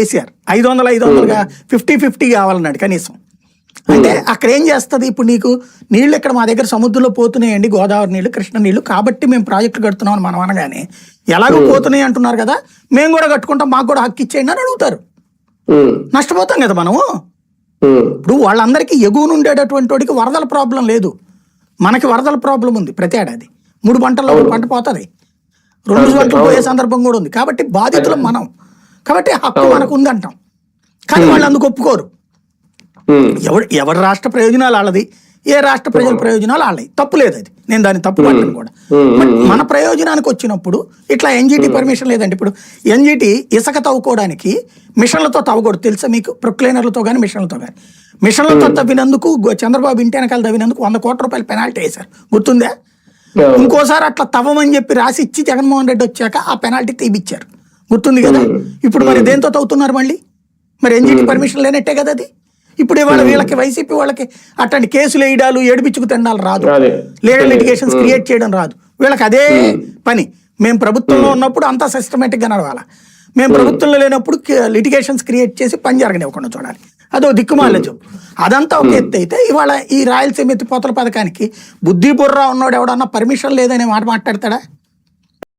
కేసీఆర్ 500 50-50 కావాలన్నాడు కనీసం. అంటే అక్కడ ఏం చేస్తుంది, ఇప్పుడు నీకు నీళ్లు ఇక్కడ మా దగ్గర సముద్రంలో పోతున్నాయండి, గోదావరి నీళ్లు, కృష్ణ నీళ్లు, కాబట్టి మేము ప్రాజెక్టులు కడుతున్నాం అని మనం అనగానే ఎలాగో పోతున్నాయి అంటున్నారు కదా, మేము కూడా కట్టుకుంటాం, మాకు కూడా హక్కు ఇచ్చేయండి అని అడుగుతారు. నష్టపోతాం కదా మనము. ఇప్పుడు వాళ్ళందరికీ ఎగువను ఉండేటటువంటి వాడికి వరదల ప్రాబ్లం లేదు, మనకి వరదల ప్రాబ్లం ఉంది. ప్రతి ఏడాది 3 పంటల్లో 1 పంట పోతుంది, 2 పంటలు పోయే సందర్భం కూడా ఉంది. కాబట్టి బాధితులు మనం, కాబట్టి హక్కు మనకు ఉంది అంటాం. కానీ వాళ్ళు అందుకు ఒప్పుకోరు. ఎవరి రాష్ట్ర ప్రయోజనాలు వాళ్ళది, ఏ రాష్ట్ర ప్రజల ప్రయోజనాలు వాళ్ళవి. తప్పు లేదు, అది నేను దాన్ని తప్పు పట్టను కూడా. బట్ మన ప్రయోజనానికి వచ్చినప్పుడు ఇట్లా ఎన్జిటి పర్మిషన్ లేదండి. ఇప్పుడు ఎన్జిటి ఇసుక తవ్వుకోవడానికి మిషన్లతో తవ్వకూడదు తెలుసా మీకు, ప్రొక్లైనర్లతో కానీ మిషన్లతో కానీ. మిషన్లతో తవ్వినందుకు చంద్రబాబు ఇంటి వెనకాల తవ్వినందుకు 100 కోట్ల రూపాయలు పెనాల్టీ వేశారు, గుర్తుందా? ఇంకోసారి అట్లా తవ్వమని చెప్పి రాసి ఇచ్చి జగన్మోహన్ రెడ్డి వచ్చాక ఆ పెనాల్టీ తీపిచ్చారు, గుర్తుంది కదా. ఇప్పుడు మరి దేంతో తవ్వుతున్నారు మళ్ళీ? మరి ఎన్జిటి పర్మిషన్ లేనట్టే కదా అది. ఇప్పుడు ఇవాళ వీళ్ళకి వైసీపీ వాళ్ళకి అట్లాంటి కేసులు వేయడాలు, ఏడిపించుకు తినాలి రాదు, లీగల్ లిటిగేషన్స్ క్రియేట్ చేయడం రాదు. వీళ్ళకి అదే పని. మేము ప్రభుత్వంలో ఉన్నప్పుడు అంతా సిస్టమేటిక్గా నడవాలి, మేము ప్రభుత్వంలో లేనప్పుడు లిటిగేషన్స్ క్రియేట్ చేసి పని జరగనివ్వకుండా చూడాలి. అదో దిక్కుమాల చెప్పు. అదంతా ఒక ఎత్తు అయితే, ఇవాళ ఈ రాయలసీమ ఎత్తిపోతల పథకానికి బుద్ధి బుర్రా ఉన్నోడు ఎవడన్నా పర్మిషన్ లేదనే మాట మాట్లాడతాడా?